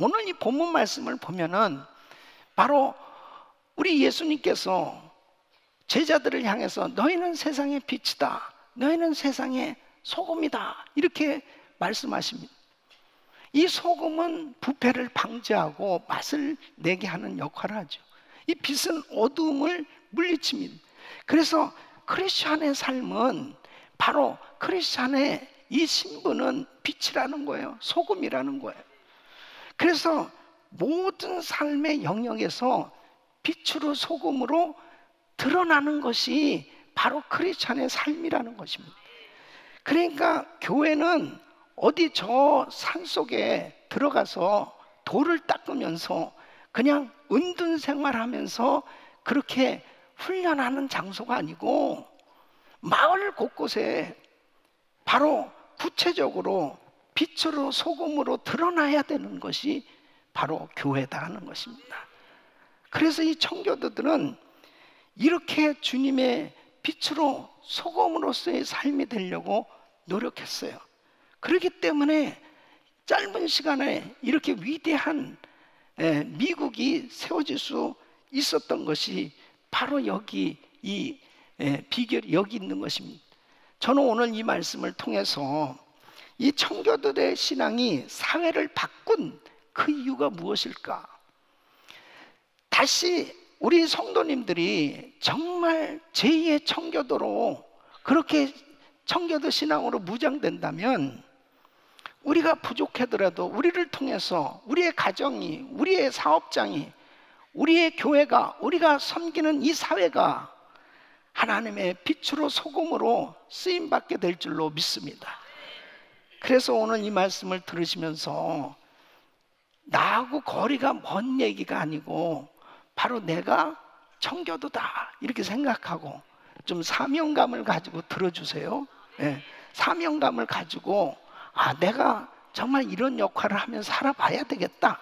오늘 이 본문 말씀을 보면은 바로 우리 예수님께서 제자들을 향해서 너희는 세상의 빛이다, 너희는 세상의 소금이다, 이렇게 말씀하십니다. 이 소금은 부패를 방지하고 맛을 내게 하는 역할을 하죠. 이 빛은 어두움을 물리칩니다. 그래서 크리스찬의 삶은, 바로 크리스찬의 이 신분은 빛이라는 거예요. 소금이라는 거예요. 그래서 모든 삶의 영역에서 빛으로 소금으로 드러나는 것이 바로 크리스찬의 삶이라는 것입니다. 그러니까 교회는 어디 저 산속에 들어가서 돌을 닦으면서 그냥 은둔 생활하면서 그렇게 훈련하는 장소가 아니고, 마을 곳곳에 바로 구체적으로 빛으로 소금으로 드러나야 되는 것이 바로 교회다 하는 것입니다. 그래서 이 청교도들은 이렇게 주님의 빛으로 소금으로서의 삶이 되려고 노력했어요. 그렇기 때문에 짧은 시간에 이렇게 위대한 미국이 세워질 수 있었던 것이 바로 여기 이 비결이 여기 있는 것입니다. 저는 오늘 이 말씀을 통해서 이 청교도들의 신앙이 사회를 바꾼 그 이유가 무엇일까? 다시 우리 성도님들이 정말 제2의 청교도로, 그렇게 청교도 신앙으로 무장된다면, 우리가 부족하더라도 우리를 통해서 우리의 가정이, 우리의 사업장이, 우리의 교회가, 우리가 섬기는 이 사회가 하나님의 빛으로 소금으로 쓰임받게 될 줄로 믿습니다. 그래서 오늘 이 말씀을 들으시면서 나하고 거리가 먼 얘기가 아니고 바로 내가 청교도다 이렇게 생각하고 좀 사명감을 가지고 들어주세요. 사명감을 가지고 내가 정말 이런 역할을 하면서 살아봐야 되겠다,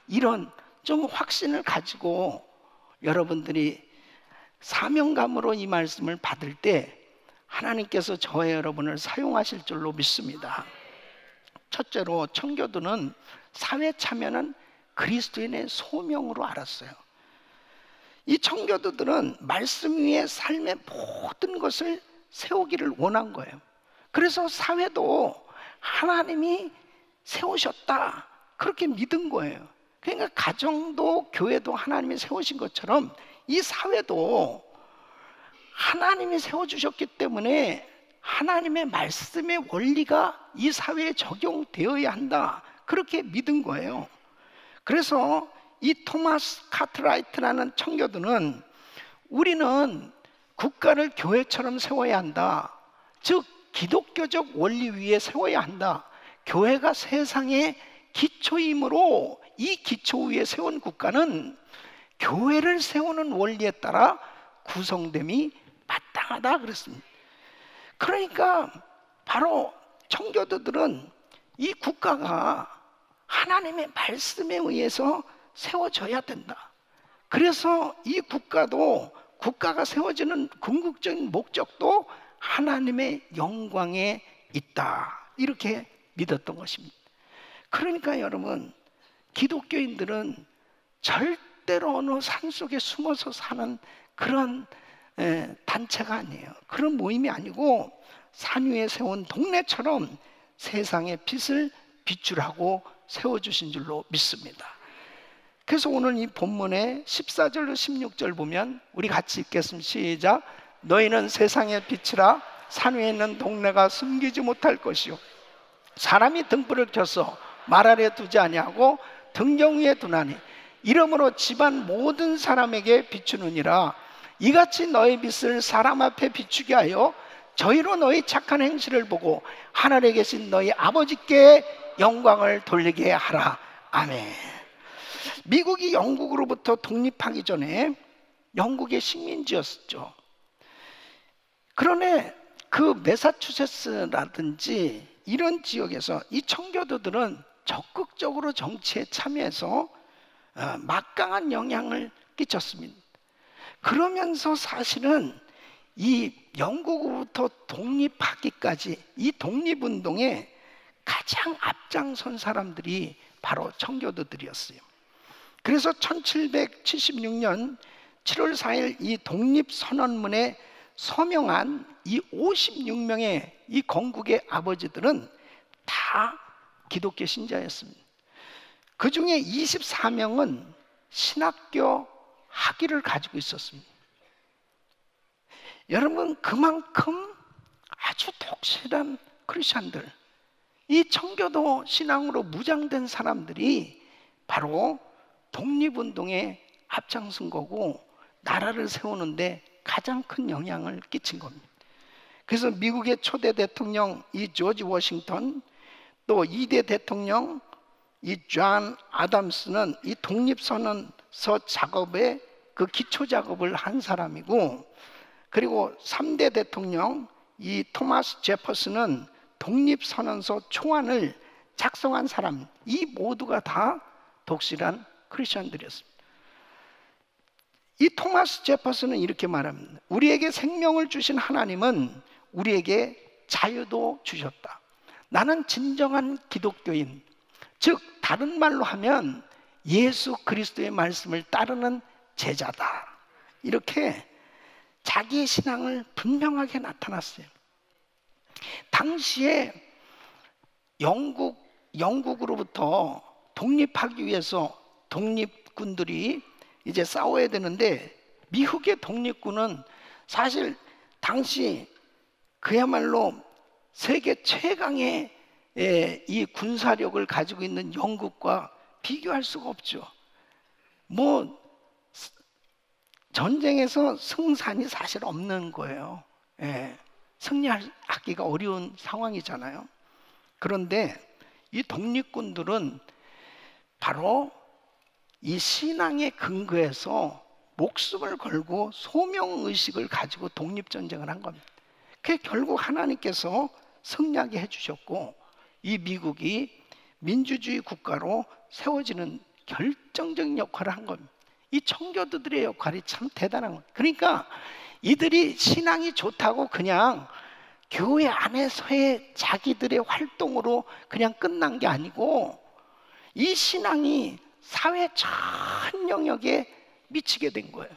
이런 좀 확신을 가지고 여러분들이 사명감으로 이 말씀을 받을 때 하나님께서 저와 여러분을 사용하실 줄로 믿습니다. 첫째로, 청교도는 사회 참여는 그리스도인의 소명으로 알았어요. 이 청교도들은 말씀 위에 삶의 모든 것을 세우기를 원한 거예요. 그래서 사회도 하나님이 세우셨다, 그렇게 믿은 거예요. 그러니까 가정도 교회도 하나님이 세우신 것처럼 이 사회도 하나님이 세워주셨기 때문에 하나님의 말씀의 원리가 이 사회에 적용되어야 한다, 그렇게 믿은 거예요. 그래서 이 토마스 카트라이트라는 청교도는 우리는 국가를 교회처럼 세워야 한다, 즉 기독교적 원리 위에 세워야 한다, 교회가 세상의 기초이므로 이 기초 위에 세운 국가는 교회를 세우는 원리에 따라 구성됨이 마땅하다 그랬습니다. 그러니까 바로 청교도들은 이 국가가 하나님의 말씀에 의해서 세워져야 된다. 그래서 이 국가가 세워지는 궁극적인 목적도 하나님의 영광에 있다, 이렇게 믿었던 것입니다. 그러니까 여러분, 기독교인들은 절대로 어느 산속에 숨어서 사는 그런 단체가 아니에요. 그런 모임이 아니고 산 위에 세운 동네처럼 세상의 빛을 비추라고 세워주신 줄로 믿습니다. 그래서 오늘 이 본문의 14절로 16절 보면 우리 같이 읽겠습니다. 시작. 너희는 세상의 빛이라. 산 위에 있는 동네가 숨기지 못할 것이요, 사람이 등불을 켜서 말 아래 두지 아니하고 등경 위에 두나니 이러므로 집안 모든 사람에게 비추느니라. 이같이 너희 빛을 사람 앞에 비추게 하여 저희로 너희 착한 행실을 보고 하늘에 계신 너희 아버지께 영광을 돌리게 하라. 아멘. 미국이 영국으로부터 독립하기 전에 영국의 식민지였죠. 그런데 그 매사추세츠라든지 이런 지역에서 이 청교도들은 적극적으로 정치에 참여해서 막강한 영향을 끼쳤습니다. 그러면서 사실은 이 영국으로부터 독립하기까지 이 독립운동에 가장 앞장선 사람들이 바로 청교도들이었어요. 그래서 1776년 7월 4일 이 독립선언문에 서명한 이 56명의 이 건국의 아버지들은 다 기독교 신자였습니다. 그 중에 24명은 신학교 학위를 가지고 있었습니다. 여러분, 그만큼 아주 독실한 크리스천들, 이 청교도 신앙으로 무장된 사람들이 바로 독립운동에 앞장선 거고 나라를 세우는데 가장 큰 영향을 끼친 겁니다. 그래서 미국의 초대 대통령 이 조지 워싱턴, 또 2대 대통령 이 존 아담스는 이 독립선언서 작업에 그 기초 작업을 한 사람이고, 그리고 3대 대통령 이 토마스 제퍼슨은 독립선언서 초안을 작성한 사람, 이 모두가 다 독실한 크리스천들이었습니다. 이 토마스 제퍼슨은 이렇게 말합니다. 우리에게 생명을 주신 하나님은 우리에게 자유도 주셨다. 나는 진정한 기독교인, 즉 다른 말로 하면 예수 그리스도의 말씀을 따르는 제자다. 이렇게 자기의 신앙을 분명하게 나타났어요. 당시에 영국으로부터 독립하기 위해서 독립군들이 이제 싸워야 되는데, 미국의 독립군은 사실 당시 그야말로 세계 최강의 이 군사력을 가지고 있는 영국과 비교할 수가 없죠. 뭐 전쟁에서 승산이 사실 없는 거예요. 승리하기가 어려운 상황이잖아요. 그런데 이 독립군들은 바로 이 신앙의 근거에서 목숨을 걸고 소명의식을 가지고 독립전쟁을 한 겁니다. 그게 결국 하나님께서 승리하게 해주셨고, 이 미국이 민주주의 국가로 세워지는 결정적인 역할을 한 겁니다. 이 청교도들의 역할이 참 대단한 거예요. 그러니까 이들이 신앙이 좋다고 그냥 교회 안에서의 자기들의 활동으로 그냥 끝난 게 아니고, 이 신앙이 사회 전 영역에 미치게 된 거예요.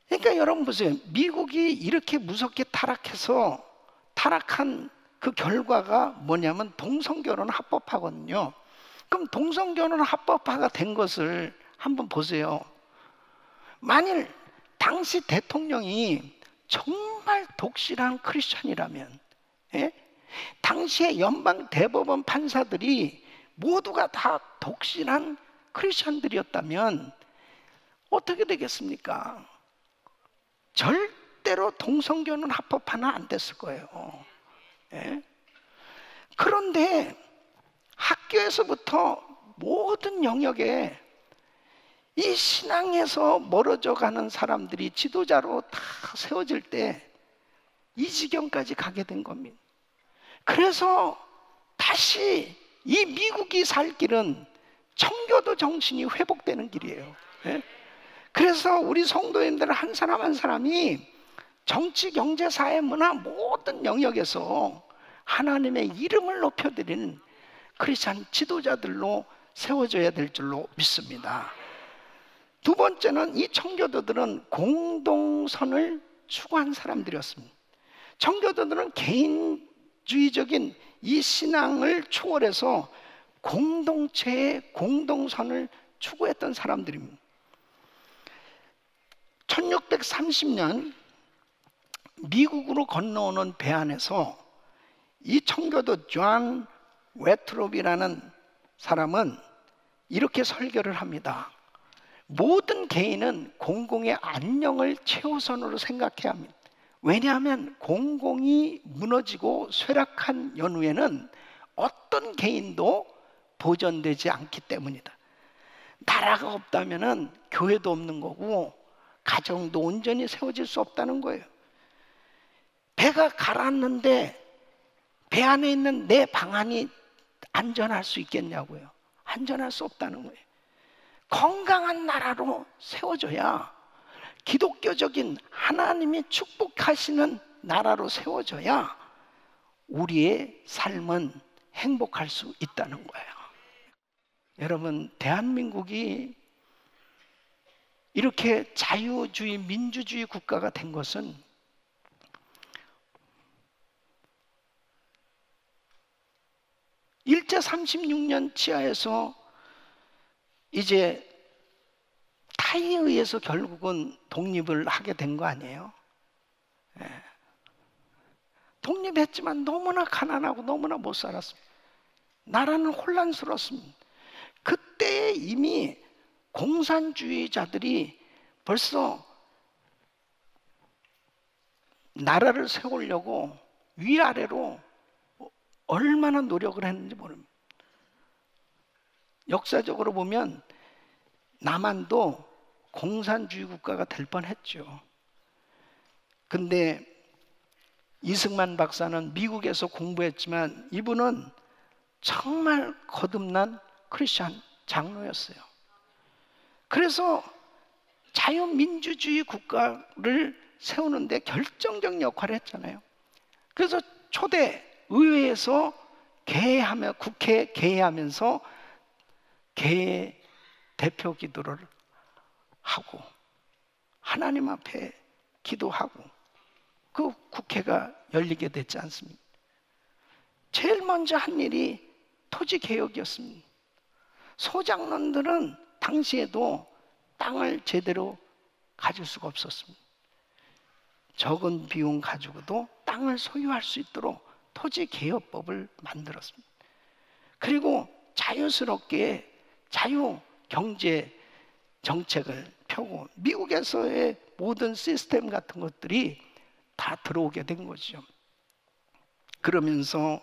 그러니까 여러분 보세요. 미국이 이렇게 무섭게 타락한 그 결과가 뭐냐면 동성결혼 합법화거든요. 그럼 동성결혼 합법화가 된 것을 한번 보세요. 만일 당시 대통령이 정말 독실한 크리스천이라면, 당시의 연방 대법원 판사들이 모두가 다 독실한 크리스천들이었다면 어떻게 되겠습니까? 절대로 동성결혼 합법화는 안 됐을 거예요. 그런데 학교에서부터 모든 영역에 이 신앙에서 멀어져 가는 사람들이 지도자로 다 세워질 때 이 지경까지 가게 된 겁니다. 그래서 다시 이 미국이 살 길은 청교도 정신이 회복되는 길이에요. 그래서 우리 성도님들 한 사람 한 사람이 정치, 경제, 사회, 문화 모든 영역에서 하나님의 이름을 높여드리는 크리스찬 지도자들로 세워져야 될 줄로 믿습니다. 두 번째는 이 청교도들은 공동선을 추구한 사람들이었습니다. 청교도들은 개인주의적인 이 신앙을 초월해서 공동체의 공동선을 추구했던 사람들입니다. 1630년 미국으로 건너오는 배 안에서 이 청교도 존 웨트롭이라는 사람은 이렇게 설교를 합니다. 모든 개인은 공공의 안녕을 최우선으로 생각해야 합니다. 왜냐하면 공공이 무너지고 쇠락한 연후에는 어떤 개인도 보존되지 않기 때문이다. 나라가 없다면 교회도 없는 거고 가정도 온전히 세워질 수 없다는 거예요. 배가 가라앉는데 배 안에 있는 내 방안이 안전할 수 있겠냐고요. 안전할 수 없다는 거예요. 건강한 나라로 세워져야, 기독교적인 하나님이 축복하시는 나라로 세워져야 우리의 삶은 행복할 수 있다는 거예요. 여러분, 대한민국이 이렇게 자유주의, 민주주의 국가가 된 것은 일제 36년 치하에서 이제 타이에 의해서 결국은 독립을 하게 된 거 아니에요? 예. 독립했지만 너무나 가난하고 너무나 못 살았습니다. 나라는 혼란스러웠습니다. 그때 이미 공산주의자들이 벌써 나라를 세우려고 위아래로 얼마나 노력을 했는지 모릅니다. 역사적으로 보면 남한도 공산주의 국가가 될 뻔했죠. 근데 이승만 박사는 미국에서 공부했지만 이분은 정말 거듭난 크리스천 장로였어요. 그래서 자유민주주의 국가를 세우는데 결정적 역할을 했잖아요. 그래서 초대 의회에서 개회하며 국회에 개회하면서 개회 대표 기도를 하고 하나님 앞에 기도하고 그 국회가 열리게 됐지 않습니까? 제일 먼저 한 일이 토지개혁이었습니다. 소장농들은 당시에도 땅을 제대로 가질 수가 없었습니다. 적은 비용 가지고도 땅을 소유할 수 있도록 토지개혁법을 만들었습니다. 그리고 자유스럽게 자유경제 정책을 펴고 미국에서의 모든 시스템 같은 것들이 다 들어오게 된 거죠. 그러면서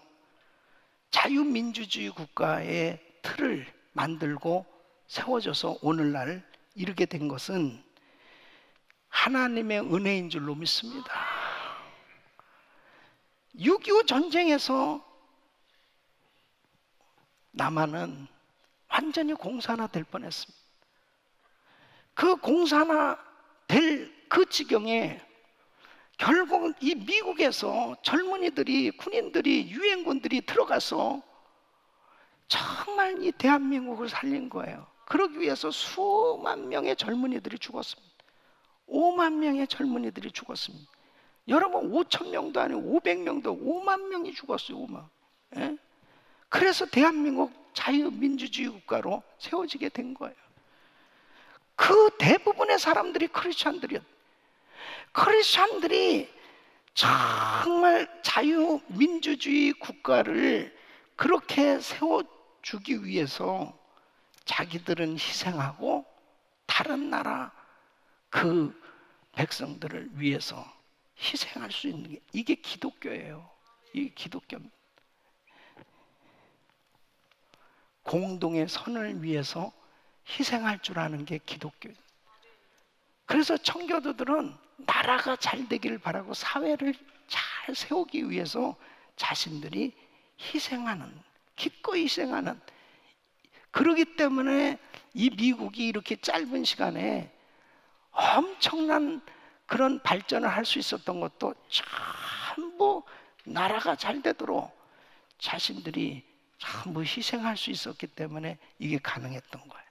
자유민주주의 국가의 틀을 만들고 세워져서 오늘날 이르게 된 것은 하나님의 은혜인 줄로 믿습니다. 6.25 전쟁에서 남한은 완전히 공산화될 뻔했습니다. 그 공산화될 그 지경에 결국 이 미국에서 젊은이들이, 군인들이, 유엔군들이 들어가서 정말 이 대한민국을 살린 거예요. 그러기 위해서 수만 명의 젊은이들이 죽었습니다. 5만 명의 젊은이들이 죽었습니다. 여러분 5천 명도 아니고 500명도 5만 명이 죽었어요. 5만. 예? 그래서 대한민국 자유민주주의 국가로 세워지게 된 거예요. 그 대부분의 사람들이 크리스찬들이었어요. 크리스찬들이 정말 자유민주주의 국가를 그렇게 세워주기 위해서 자기들은 희생하고 다른 나라 그 백성들을 위해서 희생할 수 있는 게 이게 기독교예요. 이게 기독교입니다. 공동의 선을 위해서 희생할 줄 아는 게 기독교예요. 그래서 청교도들은 나라가 잘 되기를 바라고 사회를 잘 세우기 위해서 자신들이 희생하는, 기꺼이 희생하는, 그러기 때문에 이 미국이 이렇게 짧은 시간에 엄청난 그런 발전을 할 수 있었던 것도 전부 나라가 잘 되도록 자신들이 전부 희생할 수 있었기 때문에 이게 가능했던 거예요.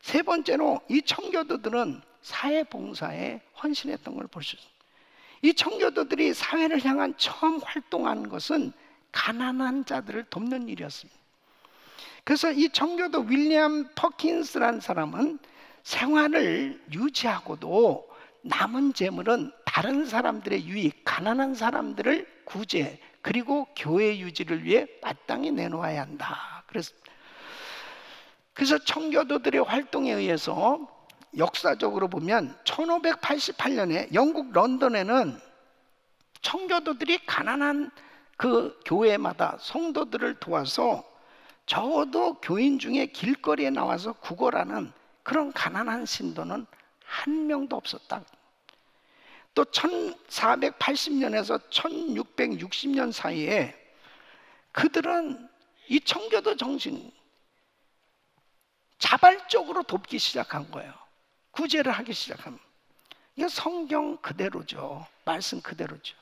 세 번째로 이 청교도들은 사회봉사에 헌신했던 걸 볼 수 있습니다. 이 청교도들이 사회를 향한 처음 활동하는 것은 가난한 자들을 돕는 일이었습니다. 그래서 이 청교도 윌리엄 퍼킨스라는 사람은 생활을 유지하고도 남은 재물은 다른 사람들의 유익, 가난한 사람들을 구제, 그리고 교회 유지를 위해 마땅히 내놓아야 한다. 그래서 청교도들의 활동에 의해서 역사적으로 보면 1588년에 영국 런던에는 청교도들이 가난한 그 교회마다 성도들을 도와서 적어도 교인 중에 길거리에 나와서 구걸하는 그런 가난한 신도는 한 명도 없었다. 또 1480년에서 1660년 사이에 그들은 이 청교도 정신 자발적으로 돕기 시작한 거예요. 구제를 하기 시작합니다. 이게 성경 그대로죠. 말씀 그대로죠.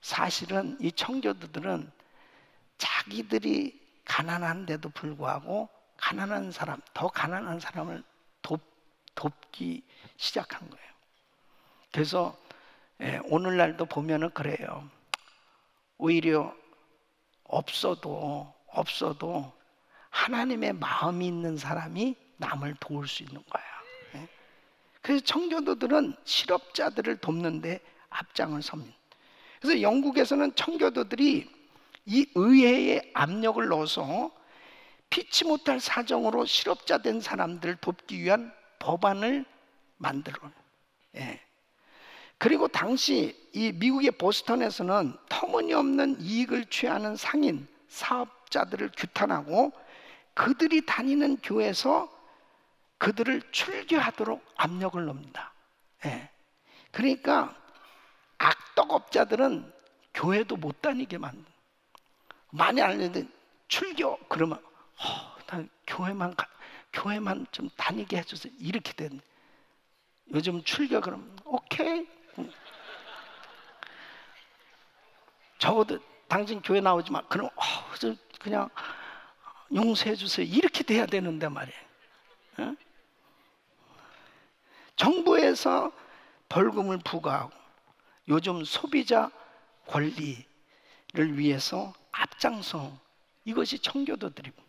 사실은 이 청교도들은 자기들이 가난한데도 불구하고 가난한 사람, 더 가난한 사람을 돕기 시작한 거예요. 그래서 오늘날도 보면은 그래요. 오히려 없어도 하나님의 마음이 있는 사람이 남을 도울 수 있는 거야. 그래서 청교도들은 실업자들을 돕는데 앞장을 섭니다. 그래서 영국에서는 청교도들이 이 의회에 압력을 넣어서 피치 못할 사정으로 실업자 된 사람들을 돕기 위한 법안을 만들어요. 그리고 당시 이 미국의 보스턴에서는 터무니없는 이익을 취하는 상인 사업자들을 규탄하고 그들이 다니는 교회에서 그들을 출교하도록 압력을 넣습니다. 그러니까 악덕업자들은 교회도 못 다니게 만든. 많이 알는데 출교 그러면 난 교회만 좀 다니게 해주세요. 이렇게 된. 요즘 출교 그러면 오케이. 적어도 당신 교회 나오지 마. 그럼 그냥 용서해 주세요. 이렇게 돼야 되는데 말이에요. 정부에서 벌금을 부과하고 요즘 소비자 권리를 위해서 앞장서 이것이 청교도들이고.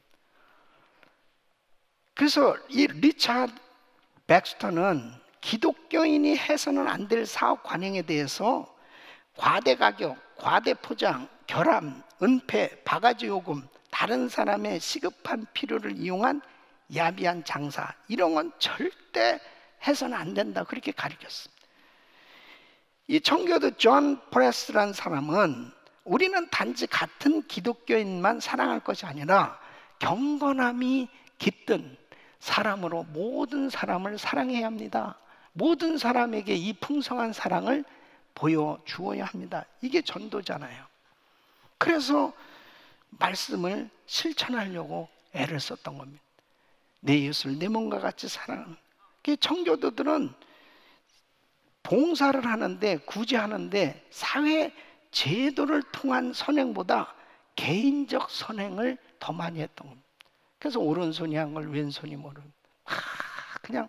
그래서 이 리차드 백스터는 기독교인이 해서는 안 될 사업 관행에 대해서 과대 가격, 과대 포장, 결함, 은폐, 바가지 요금, 다른 사람의 시급한 필요를 이용한 야비한 장사, 이런 건 절대 해서는 안 된다, 그렇게 가르쳤습니다. 이 청교도 존 프레스라는 사람은 우리는 단지 같은 기독교인만 사랑할 것이 아니라 경건함이 깃든 사람으로 모든 사람을 사랑해야 합니다. 모든 사람에게 이 풍성한 사랑을 보여주어야 합니다. 이게 전도잖아요. 그래서 말씀을 실천하려고 애를 썼던 겁니다. 내 이웃을 내 몸과 같이 사랑하는. 청교도들은 봉사를 하는데, 구제하는데 사회 제도를 통한 선행보다 개인적 선행을 더 많이 했던 겁니다. 그래서 오른손이 한 걸 왼손이 모르는, 그냥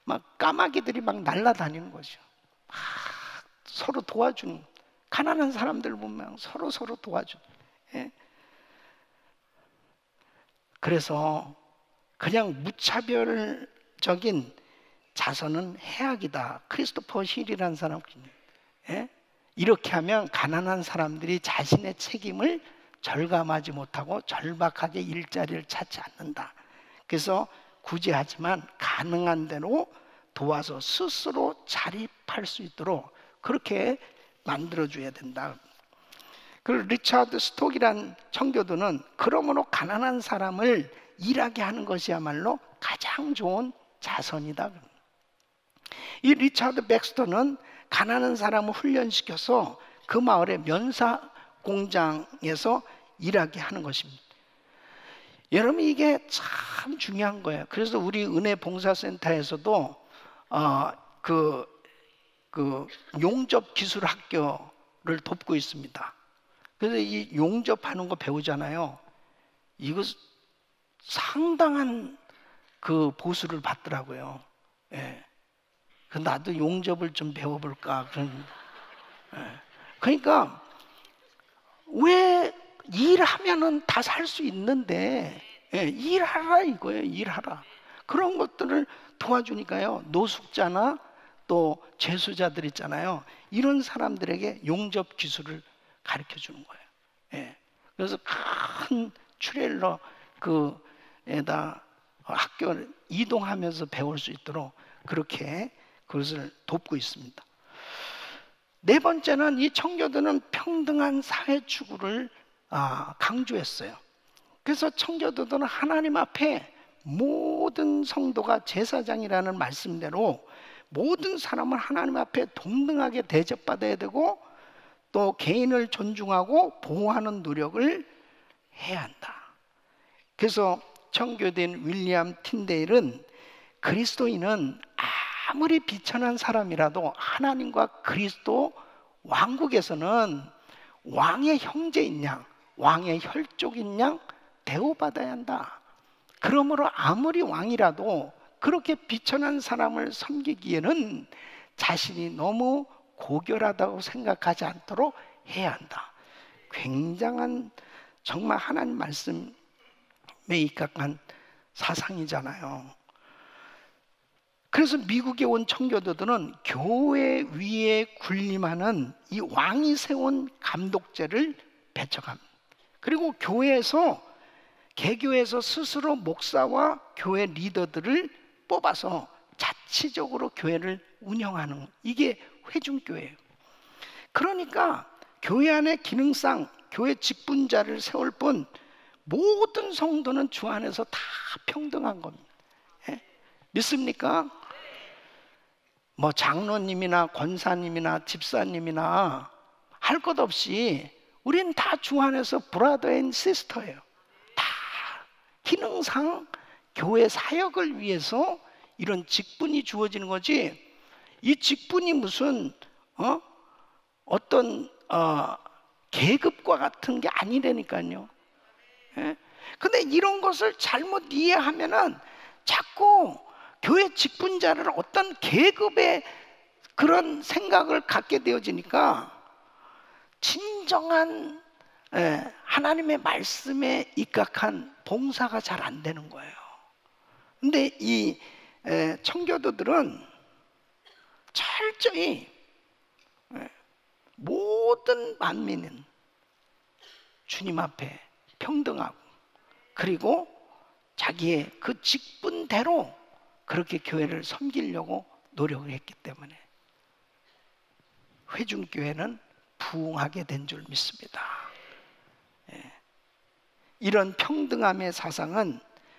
막 까마귀들이 막 날아다니는 거죠. 서로 도와주는, 가난한 사람들 보면 서로 도와주는. 그래서 그냥 무차별적인 자선은 해악이다. 크리스토퍼 힐이라는 사람. 이렇게 하면 가난한 사람들이 자신의 책임을 절감하지 못하고 절박하게 일자리를 찾지 않는다. 그래서 구제하지만 가능한 대로 도와서 스스로 자립할 수 있도록 그렇게 만들어줘야 된다. 그리고 리차드 스톡이란 청교도는 그러므로 가난한 사람을 일하게 하는 것이야말로 가장 좋은 자선이다. 이 리차드 백스터는 가난한 사람을 훈련시켜서 그 마을의 면사 공장에서 일하게 하는 것입니다. 여러분, 이게 참 중요한 거예요. 그래서 우리 은혜 봉사센터에서도 용접 기술 학교를 돕고 있습니다. 그래서 이 용접하는 거 배우잖아요. 이거 상당한 그 보수를 받더라고요. 나도 용접을 좀 배워볼까. 그러니까 왜 일하면은 다 살 수 있는데 일하라 이거예요. 일하라. 그런 것들을 도와주니까요. 노숙자나 또 재수자들 있잖아요. 이런 사람들에게 용접 기술을 가르쳐 주는 거예요. 그래서 큰 트레일러 그에다 학교를 이동하면서 배울 수 있도록 그렇게 그것을 돕고 있습니다. 네 번째는 이 청교도는 평등한 사회 추구를 강조했어요. 그래서 청교도들은 하나님 앞에 모든 성도가 제사장이라는 말씀대로 모든 사람을 하나님 앞에 동등하게 대접받아야 되고 또 개인을 존중하고 보호하는 노력을 해야 한다. 그래서 청교도인 윌리엄 틴데일은 그리스도인은 아무리 비천한 사람이라도 하나님과 그리스도 왕국에서는 왕의 형제인 양, 왕의 혈족인 양 대우받아야 한다. 그러므로 아무리 왕이라도 그렇게 비천한 사람을 섬기기에는 자신이 너무 고결하다고 생각하지 않도록 해야 한다. 굉장한 정말 하나님 말씀에 입각한 사상이잖아요. 그래서 미국에 온 청교도들은 교회 위에 군림하는 이 왕이 세운 감독제를 배척합니다. 그리고 개교에서 스스로 목사와 교회 리더들을 뽑아서 자치적으로 교회를 운영하는, 이게 회중교회예요. 그러니까 교회 안에 기능상 교회 직분자를 세울 뿐 모든 성도는 주 안에서 다 평등한 겁니다. 예? 믿습니까? 뭐 장로님이나 권사님이나 집사님이나 할 것 없이 우린 다 주 안에서 브라더 앤 시스터예요. 다 기능상 교회 사역을 위해서 이런 직분이 주어지는 거지, 이 직분이 무슨 어떤 계급과 같은 게 아니라니까요. 예? 근데 이런 것을 잘못 이해하면은 자꾸 교회 직분자를 어떤 계급의 그런 생각을 갖게 되어지니까 진정한 하나님의 말씀에 입각한 봉사가 잘 안 되는 거예요. 근데 이 청교도들은 철저히 모든 만민은 주님 앞에 평등하고, 그리고 자기의 그 직분대로 그렇게 교회를 섬기려고 노력을 했기 때문에 회중교회는 부흥하게 된 줄 믿습니다. 이런 평등함의 사상은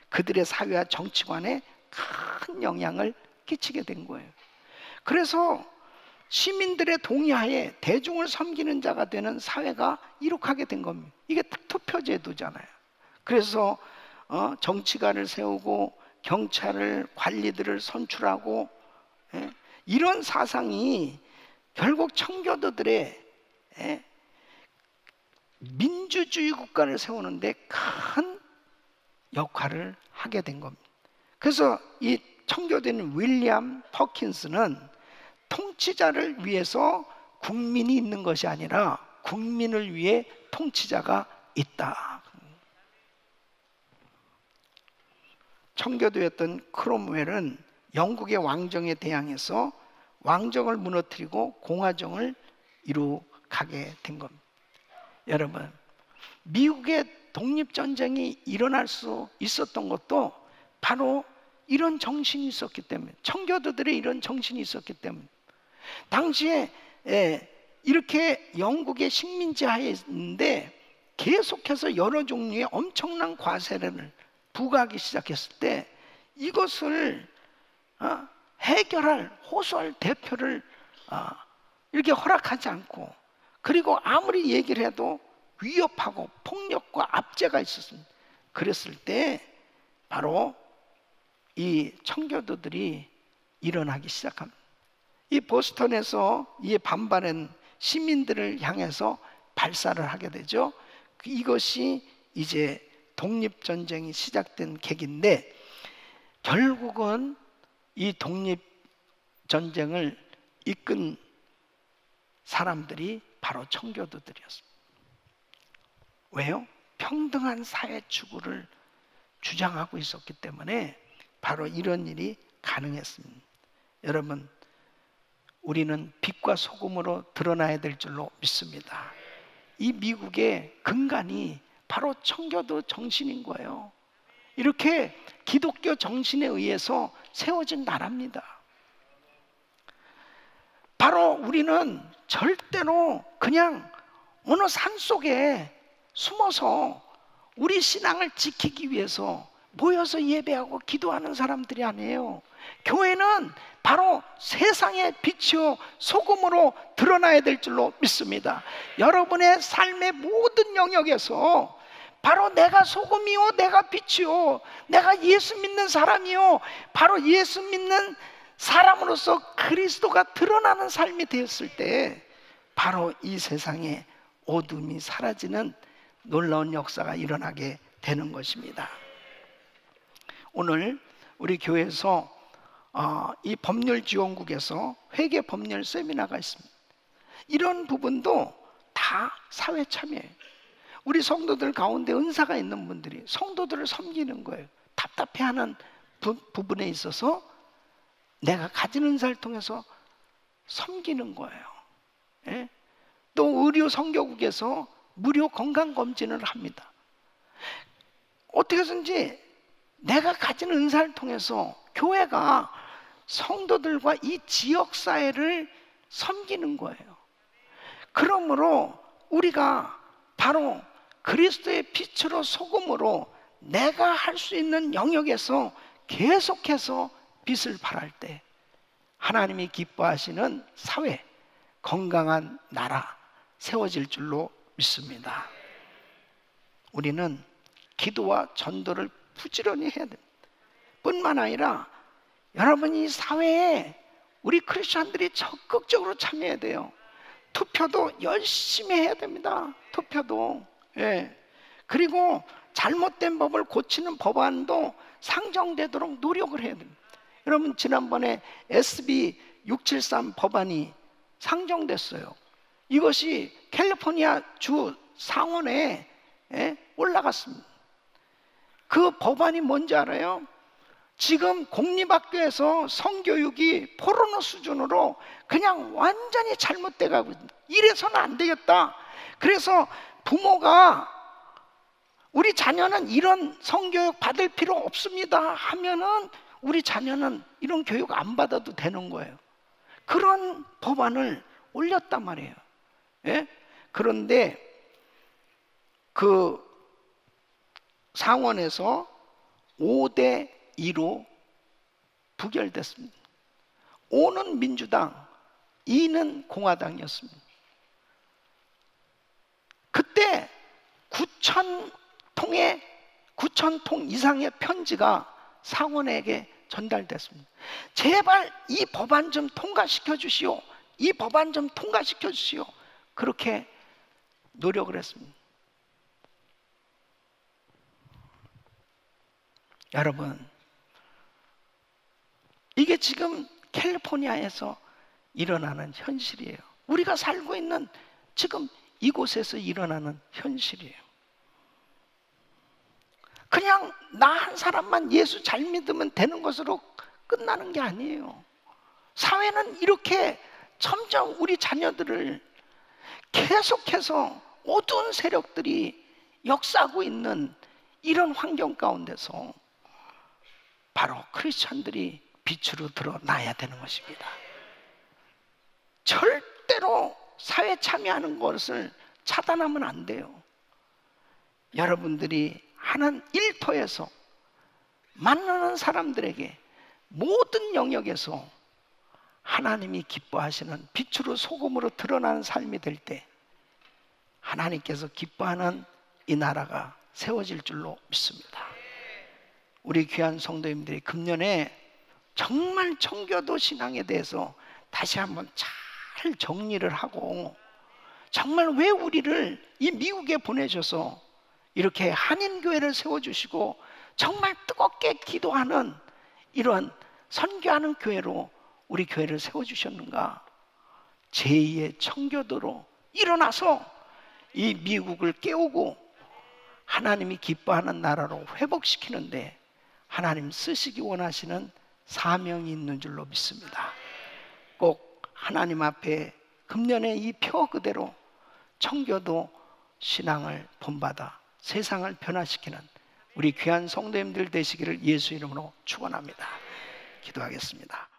그들의 사회와 정치관에 큰 영향을 끼치게 된 거예요. 그래서 시민들의 동의하에 대중을 섬기는 자가 되는 사회가 이룩하게 된 겁니다. 이게 투표제도잖아요. 그래서 정치가를 세우고 경찰을, 관리들을 선출하고, 이런 사상이 결국 청교도들의 민주주의 국가를 세우는데 큰 역할을 하게 된 겁니다. 그래서 이 청교도인 윌리엄 퍼킨스는 통치자를 위해서 국민이 있는 것이 아니라 국민을 위해 통치자가 있다. 청교도였던 크롬웰은 영국의 왕정에 대항해서 왕정을 무너뜨리고 공화정을 이루어가게 된 겁니다. 여러분, 미국의 독립전쟁이 일어날 수 있었던 것도 바로 이런 정신이 있었기 때문에, 청교도들의 이런 정신이 있었기 때문에, 당시에 이렇게 영국의 식민지 하에 있는데 계속해서 여러 종류의 엄청난 과세를 부과하기 시작했을 때 이것을 호소할 대표를 이렇게 허락하지 않고, 그리고 아무리 얘기를 해도 위협하고 폭력과 압제가 있었습니다. 그랬을 때 바로 이 청교도들이 일어나기 시작합니다. 이 보스턴에서 이 반발한 시민들을 향해서 발사를 하게 되죠. 이것이 이제 독립전쟁이 시작된 계기인데, 결국은 이 독립전쟁을 이끈 사람들이 바로 청교도들이었습니다. 왜요? 평등한 사회 추구를 주장하고 있었기 때문에 바로 이런 일이 가능했습니다. 여러분, 우리는 빛과 소금으로 드러나야 될 줄로 믿습니다. 이 미국의 근간이 바로 청교도 정신인 거예요. 이렇게 기독교 정신에 의해서 세워진 나라입니다. 바로 우리는 절대로 그냥 어느 산속에 숨어서 우리 신앙을 지키기 위해서 모여서 예배하고 기도하는 사람들이 아니에요. 교회는 바로 세상의 빛이요 소금으로 드러나야 될 줄로 믿습니다. 여러분의 삶의 모든 영역에서 바로 내가 소금이요, 내가 빛이요, 내가 예수 믿는 사람이요, 바로 예수 믿는 사람으로서 그리스도가 드러나는 삶이 되었을 때 바로 이 세상에 어둠이 사라지는 놀라운 역사가 일어나게 되는 것입니다. 오늘 우리 교회에서 이 법률지원국에서 회계법률 세미나가 있습니다. 이런 부분도 다 사회 참여예요. 우리 성도들 가운데 은사가 있는 분들이 성도들을 섬기는 거예요. 답답해하는 부분에 있어서 내가 가진 은사를 통해서 섬기는 거예요. 예? 또 의료 선교국에서 무료 건강검진을 합니다. 어떻게 해서든지 내가 가진 은사를 통해서 교회가 성도들과 이 지역사회를 섬기는 거예요. 그러므로 우리가 바로 그리스도의 빛으로 소금으로 내가 할 수 있는 영역에서 계속해서 빛을 발할 때 하나님이 기뻐하시는 사회, 건강한 나라 세워질 줄로 믿습니다. 우리는 기도와 전도를 부지런히 해야 됩니다. 뿐만 아니라 여러분이 사회에 우리 크리스천들이 적극적으로 참여해야 돼요. 투표도 열심히 해야 됩니다. 투표도. 예. 그리고 잘못된 법을 고치는 법안도 상정되도록 노력을 해야 됩니다. 여러분 지난번에 SB 673 법안이 상정됐어요. 이것이 캘리포니아 주 상원에 올라갔습니다. 그 법안이 뭔지 알아요? 지금 공립학교에서 성교육이 포르노 수준으로 그냥 완전히 잘못돼 가고 있습니다. 이래서는 안 되겠다. 그래서 부모가 우리 자녀는 이런 성교육 받을 필요 없습니다 하면은 우리 자녀는 이런 교육 안 받아도 되는 거예요. 그런 법안을 올렸단 말이에요. 예? 그런데 그 상원에서 5대 2로 부결됐습니다. 5는 민주당, 2는 공화당이었습니다. 그때 9,000통 이상의 편지가 상원에게 전달됐습니다. 제발 이 법안 좀 통과시켜 주시오. 이 법안 좀 통과시켜 주시오. 그렇게 노력을 했습니다. 여러분, 이게 지금 캘리포니아에서 일어나는 현실이에요. 우리가 살고 있는 지금 이곳에서 일어나는 현실이에요. 그냥 나 한 사람만 예수 잘 믿으면 되는 것으로 끝나는 게 아니에요. 사회는 이렇게 점점 우리 자녀들을 계속해서 어두운 세력들이 역사하고 있는 이런 환경 가운데서 바로 크리스천들이 빛으로 드러나야 되는 것입니다. 절대로 사회 참여하는 것을 차단하면 안 돼요. 여러분들이 하는 일터에서 만나는 사람들에게 모든 영역에서 하나님이 기뻐하시는 빛으로 소금으로 드러나는 삶이 될 때 하나님께서 기뻐하는 이 나라가 세워질 줄로 믿습니다. 우리 귀한 성도님들이 금년에 정말 청교도 신앙에 대해서 다시 한번 잘 정리를 하고 정말 왜 우리를 이 미국에 보내셔서 이렇게 한인교회를 세워주시고 정말 뜨겁게 기도하는 이런 선교하는 교회로 우리 교회를 세워주셨는가? 제2의 청교도로 일어나서 이 미국을 깨우고 하나님이 기뻐하는 나라로 회복시키는데 하나님 쓰시기 원하시는 사명이 있는 줄로 믿습니다. 꼭 하나님 앞에 금년에 이 표 그대로 청교도 신앙을 본받아 세상을 변화시키는 우리 귀한 성도님들 되시기를 예수 이름으로 축원합니다. 기도하겠습니다.